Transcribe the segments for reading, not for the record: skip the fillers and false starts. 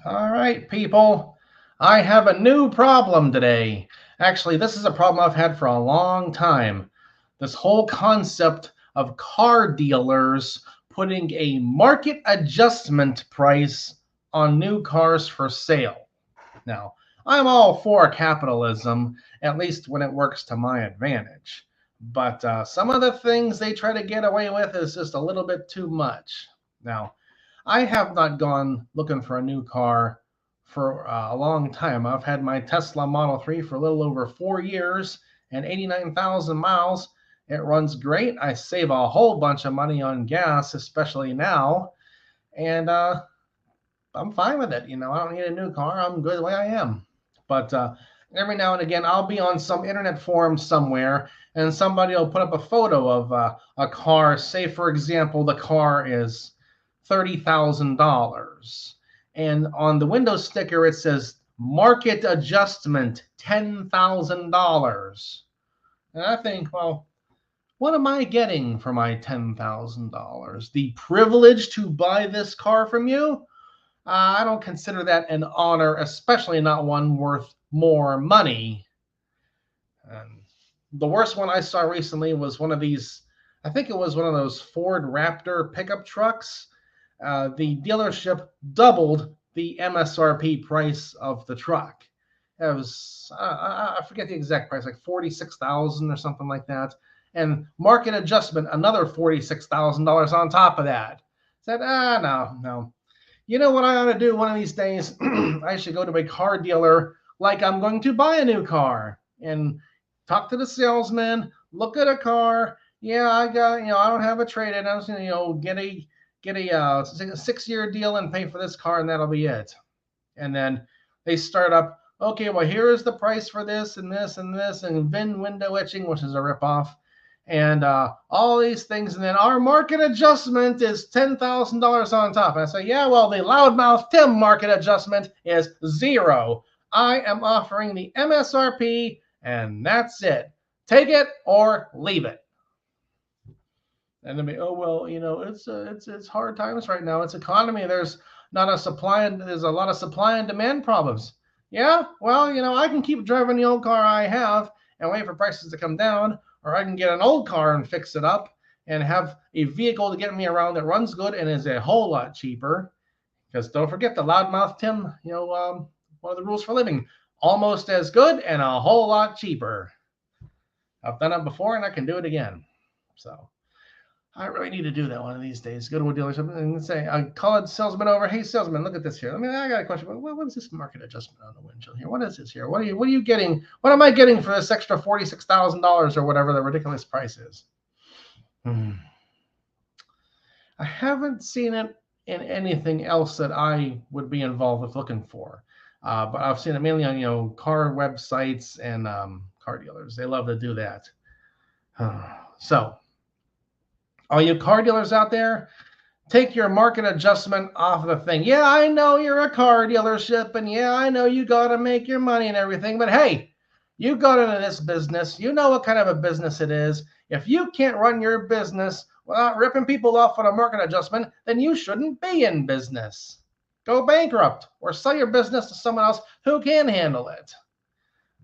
All right, people. I have a new problem today. Actually, this is a problem I've had for a long time. This whole concept of car dealers putting a market adjustment price on new cars for sale. Now, I'm all for capitalism, at least when it works to my advantage. But some of the things they try to get away with is just a little bit too much. Now, I have not gone looking for a new car for a long time. I've had my Tesla Model 3 for a little over 4 years and 89,000 miles. It runs great. I save a whole bunch of money on gas, especially now. And I'm fine with it. I don't need a new car. I'm good the way I am. But every now and again, I'll be on some internet forum somewhere, and somebody will put up a photo of a car. Say, for example, the car is $30,000, and on the window sticker it says market adjustment $10,000. And I think, well, what am I getting for my $10,000? The privilege to buy this car from you? I don't consider that an honor, especially not one worth more money. And the worst one I saw recently was one of these, I think it was one of those Ford Raptor pickup trucks. The dealership doubled the MSRP price of the truck. It was, I forget the exact price, like 46,000 or something like that. And market adjustment, another $46,000 on top of that. Said, no. You know what I ought to do one of these days? I should go to a car dealer like I'm going to buy a new car and talk to the salesman, look at a car. Yeah, I don't have a trade in. I was going to, get a 6-year deal and pay for this car, and that'll be it. And then they start up. Okay, well, here is the price for this and this and this and VIN window etching, which is a ripoff, and all these things. And then our market adjustment is $10,000 on top. And I say, yeah, well, the loudmouth Tim market adjustment is zero. I am offering the MSRP, and that's it. Take it or leave it. And then, oh well, it's hard times right now. It's economy. There's a lot of supply and demand problems. Yeah, well, I can keep driving the old car I have and wait for prices to come down, or I can get an old car and fix it up and have a vehicle to get me around that runs good and is a whole lot cheaper. Because don't forget the loudmouth Tim, one of the rules for living, almost as good and a whole lot cheaper. I've done it before and I can do it again. So I really need to do that one of these days. Go to a dealership and say, I call a salesman over. Hey, salesman, look at this here. I got a question. What is this market adjustment on the windshield here? What is this here? What are you getting? What am I getting for this extra $46,000 or whatever the ridiculous price is? I haven't seen it in anything else that I would be involved with looking for. But I've seen it mainly on car websites and car dealers. They love to do that. So all you car dealers out there, take your market adjustment off the thing. Yeah, I know you're a car dealership, and yeah, I know you got to make your money and everything, but hey, you got into this business. You know what kind of a business it is. If you can't run your business without ripping people off on a market adjustment, then you shouldn't be in business. Go bankrupt or sell your business to someone else who can handle it.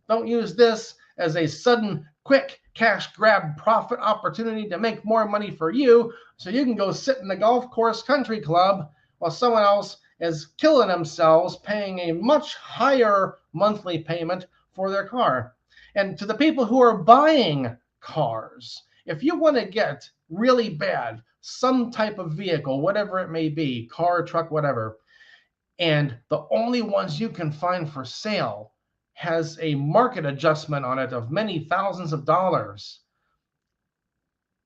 Don't use this as a sudden, quick cash grab profit opportunity to make more money for you so you can go sit in the golf course country club while someone else is killing themselves paying a much higher monthly payment for their car. And to the people who are buying cars, if you want to get really bad some type of vehicle, whatever it may be, car, truck, whatever, and the only ones you can find for sale has a market adjustment on it of many thousands of dollars,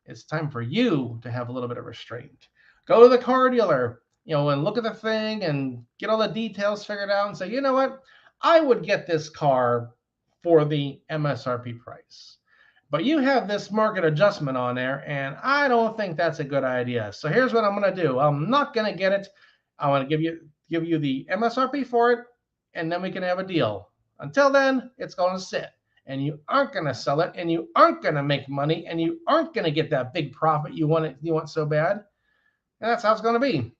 it's time for you to have a little bit of restraint. Go to the car dealer, and look at the thing and get all the details figured out and say, you know what? I would get this car for the MSRP price. But you have this market adjustment on there, and I don't think that's a good idea. So here's what I'm going to do. I'm not going to get it. I want to give you the MSRP for it, and then we can have a deal. Until then, it's going to sit, and you aren't going to sell it, and you aren't going to make money, and you aren't going to get that big profit you want so bad. And that's how it's going to be.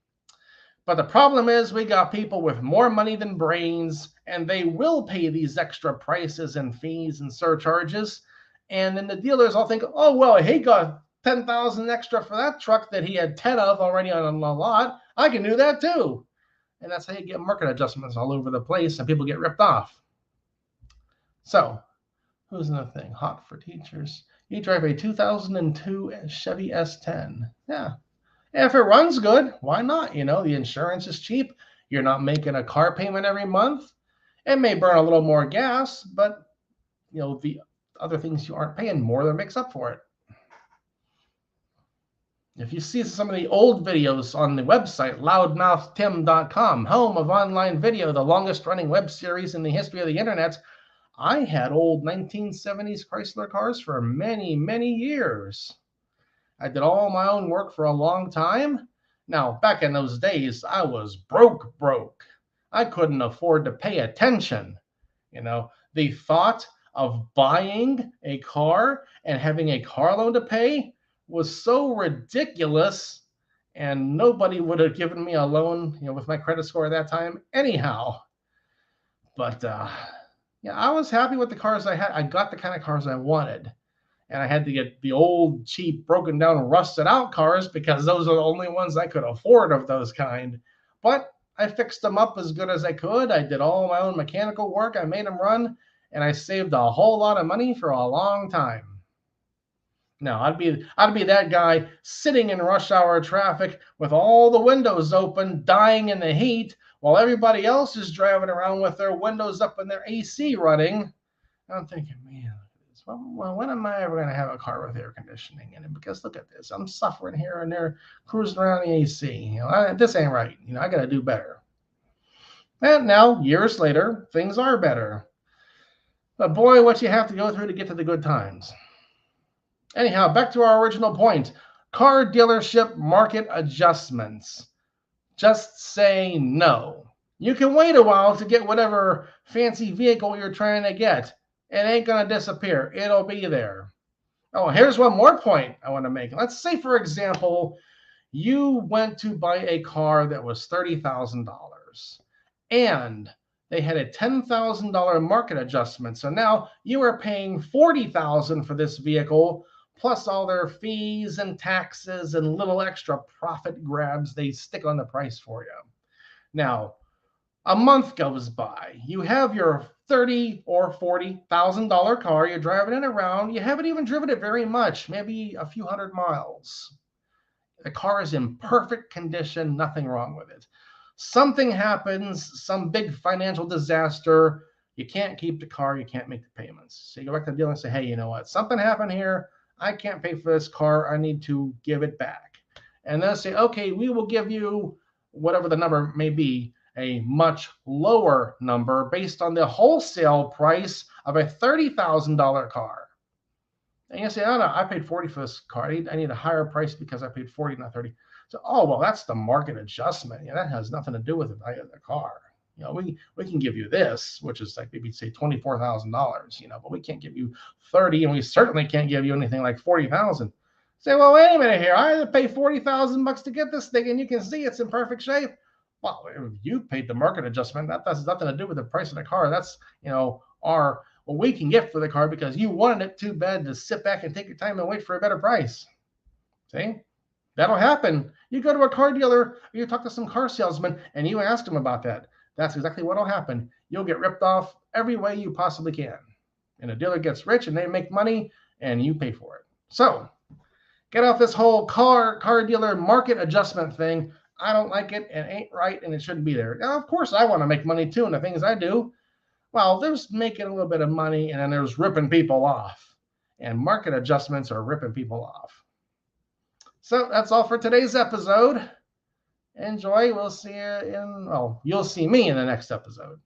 But the problem is we got people with more money than brains, and they will pay these extra prices and fees and surcharges. And then the dealers all think, oh, well, he got 10,000 extra for that truck that he had 10 of already on a lot. I can do that too. And that's how you get market adjustments all over the place and people get ripped off. So, who's another thing? Hot for teachers. You drive a 2002 Chevy S10. Yeah. If it runs good, why not? The insurance is cheap. You're not making a car payment every month. It may burn a little more gas, but the other things you aren't paying more than makes up for it. If you see some of the old videos on the website, loudmouthtim.com, home of online video, the longest running web series in the history of the internet, I had old 1970s Chrysler cars for many, many years. I did all my own work for a long time. Now, back in those days, I was broke. I couldn't afford to pay attention. The thought of buying a car and having a car loan to pay was so ridiculous, and nobody would have given me a loan, with my credit score at that time anyhow. But I was happy with the cars I had. I got the kind of cars I wanted. And I had to get the old, cheap, broken down, rusted out cars because those are the only ones I could afford of those kind. But I fixed them up as good as I could. I did all my own mechanical work. I made them run, and I saved a whole lot of money for a long time. Now, I'd be that guy sitting in rush hour traffic with all the windows open, dying in the heat, while everybody else is driving around with their windows up and their AC running. I'm thinking, man, well, when am I ever going to have a car with air conditioning in it? Because look at this. I'm suffering here and there, cruising around the AC. This ain't right. I got to do better. And now, years later, things are better. But boy, what you have to go through to get to the good times. Anyhow, back to our original point. Car dealership market adjustments. Just say no. You can wait a while to get whatever fancy vehicle you're trying to get. It ain't going to disappear. It'll be there. Oh, here's one more point I want to make. Let's say, for example, you went to buy a car that was $30,000 and they had a $10,000 market adjustment. So now you are paying $40,000 for this vehicle, plus all their fees and taxes and little extra profit grabs they stick on the price for you. Now, a month goes by. You have your $30,000 or $40,000 car. You're driving it around. You haven't even driven it very much, maybe a few hundred miles. The car is in perfect condition, nothing wrong with it. Something happens, some big financial disaster. You can't keep the car. You can't make the payments. So you go back to the dealer and say, hey, you know what? Something happened here. I can't pay for this car. I need to give it back. And they'll say, okay, we will give you whatever the number may be, a much lower number based on the wholesale price of a $30,000 car. And you say, oh, no, I paid $40,000 for this car. I need a higher price because I paid $40,000, not $30,000. So, oh, well, that's the market adjustment. That has nothing to do with the value of the car. We can give you this, which is like maybe say $24,000, but we can't give you 30, and we certainly can't give you anything like 40,000. Say, well, wait a minute here. I had to pay $40,000 to get this thing, and you can see it's in perfect shape. Well, if you paid the market adjustment, that has nothing to do with the price of the car. That's, what we can get for the car because you wanted it too bad to sit back and take your time and wait for a better price. See? That'll happen. You go to a car dealer, or you talk to some car salesman, and you ask them about that. That's exactly what will happen. You'll get ripped off every way you possibly can. And a dealer gets rich, and they make money, and you pay for it. So, get off this whole car dealer market adjustment thing. I don't like it. It ain't right, and it shouldn't be there. Now, of course, I want to make money, too, and the things I do. Well, there's making a little bit of money, and then there's ripping people off. And market adjustments are ripping people off. So that's all for today's episode. Enjoy. We'll see you you'll see me in the next episode.